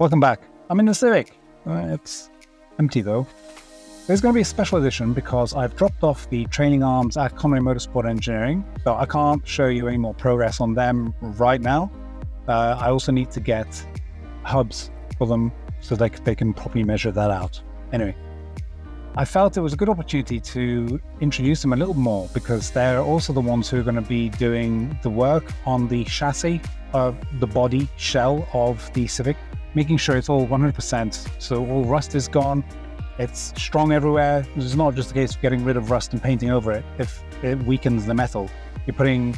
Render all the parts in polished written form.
Welcome back. I'm in the Civic. It's empty though. There's going to be a special edition because I've dropped off the training arms at Conwy Motorsport Engineering, so I can't show you any more progress on them right now. I also need to get hubs for them so they can properly measure that out. Anyway, I felt it was a good opportunity to introduce them a little more because they're also the ones who are going to be doing the work on the chassis of the body shell of the Civic, making sure it's all 100%, so all rust is gone. It's strong everywhere. It's not just a case of getting rid of rust and painting over it. If it weakens the metal, you're putting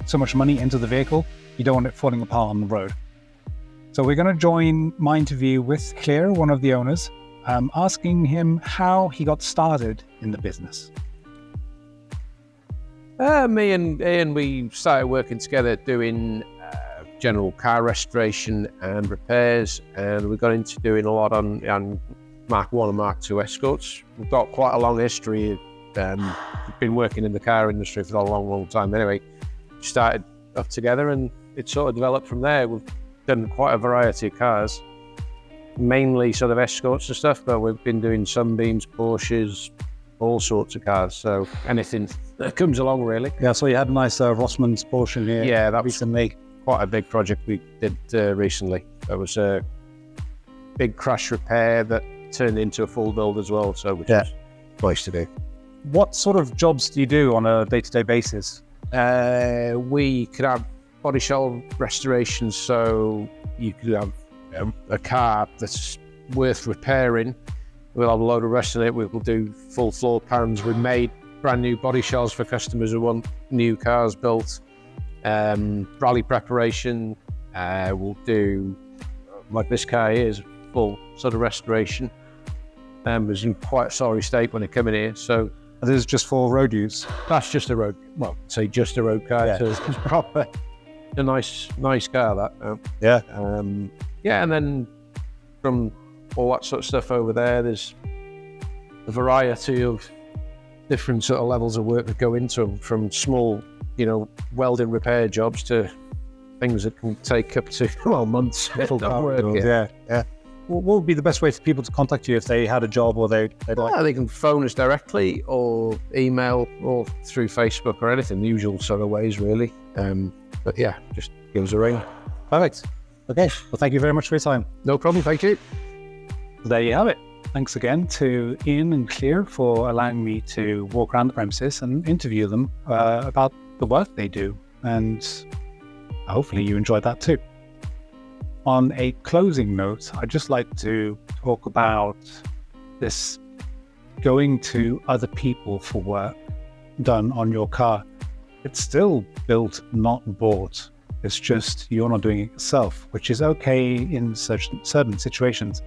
so much money into the vehicle, you don't want it falling apart on the road. So we're going to join my interview with Llyr, one of the owners, asking him how he got started in the business. Me and Ian, we started working together doing general car restoration and repairs, and we got into doing a lot on Mark 1 and Mark 2 Escorts. We've got quite a long history of been working in the car industry for a long time. Anyway, we started off together and it sort of developed from there. We've done quite a variety of cars, mainly sort of Escorts and stuff, but we've been doing Sunbeams, Porsches, all sorts of cars, so anything that comes along really. Yeah, so you had a nice Rossman's Porsche here. Yeah, that was recently. Quite a big project we did recently. There was a big crash repair that turned into a full build as well, so which was nice to do. What sort of jobs do you do on a day-to-day basis? We could have body shell restorations, so you could have a car that's worth repairing. We'll have a load of rust in it. We will do full floor pans. We've made brand new body shells for customers who want new cars built. Rally preparation. We'll do, like this car here is full sort of restoration. It was in quite a sorry state when it came in here, so This is just for road use? that's just a road, well, say just a road car. Yeah. So it's proper, a nice car that. Yeah. And then from all that sort of stuff over there, there's a variety of different sort of levels of work that go into them, from small, welding repair jobs to things that can take up to months. Yeah. What would be the best way for people to contact you if they had a job or they'd like? They can phone us directly or email or through Facebook or anything, the usual sort of ways really. But yeah, just give us a ring. Perfect. Okay. Well, thank you very much for your time. No problem, thank you. There you have it. Thanks again to Ian and Llyr for allowing me to walk around the premises and interview them about the work they do. And hopefully you enjoyed that too. On a closing note, I'd just like to talk about this going to other people for work done on your car. It's still built, not bought. It's just you're not doing it yourself, which is okay in certain situations.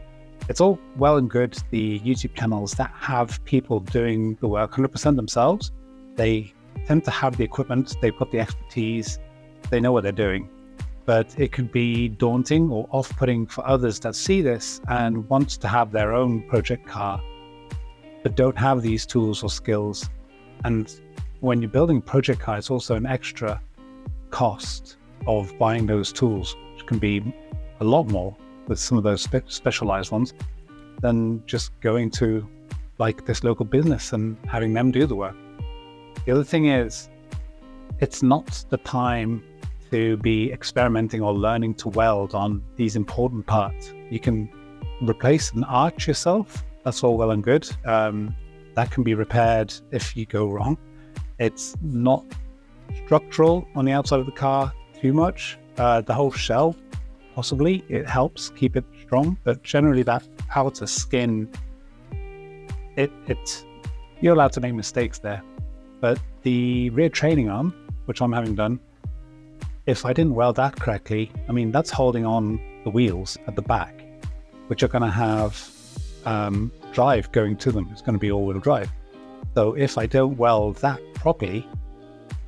It's all well and good, the YouTube channels that have people doing the work 100% themselves. They tend to have the equipment, they've got the expertise, they know what they're doing. But it could be daunting or off-putting for others that see this and want to have their own project car, but don't have these tools or skills. And when you're building a project car, it's also an extra cost of buying those tools, which can be a lot more with some of those specialized ones than just going to like this local business and having them do the work. The other thing is, it's not the time to be experimenting or learning to weld on these important parts. You can replace an arch yourself. That's all well and good. That can be repaired if you go wrong. It's not structural on the outside of the car too much. The whole shell, possibly, it helps keep it strong, but generally that outer skin, you're allowed to make mistakes there. But the rear training arm, which I'm having done, if I didn't weld that correctly, that's holding on the wheels at the back, which are going to have drive going to them. It's going to be all-wheel drive. So if I don't weld that properly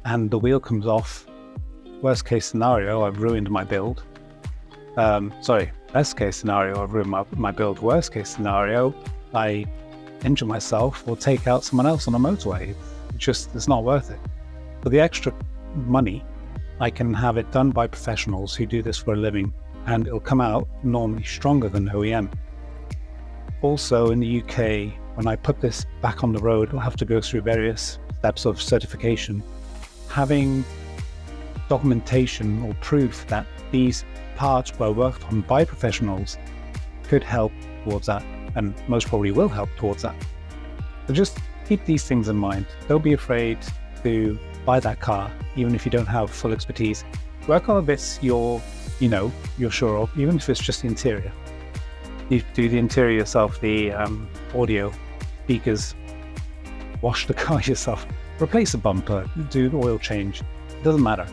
and the wheel comes off, worst case scenario, I've ruined my build. Best case scenario, I've ruined my build. Worst case scenario, I injure myself or take out someone else on a motorway. It's not worth it. For the extra money, I can have it done by professionals who do this for a living, and it'll come out normally stronger than OEM. Also in the UK, when I put this back on the road, I'll have to go through various steps of certification. Having documentation or proof that these parts were worked on by professionals could help towards that, and most probably will help towards that. So just keep these things in mind. Don't be afraid to buy that car, even if you don't have full expertise. Work on the bits you're sure of, even if it's just the interior. You do the interior yourself, the audio, speakers, wash the car yourself, replace a bumper, do an oil change. It doesn't matter.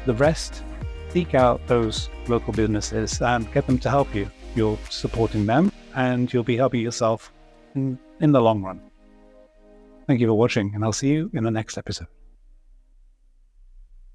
The rest, seek out those local businesses and get them to help you. You're supporting them and you'll be helping yourself in the long run. Thank you for watching, and I'll see you in the next episode.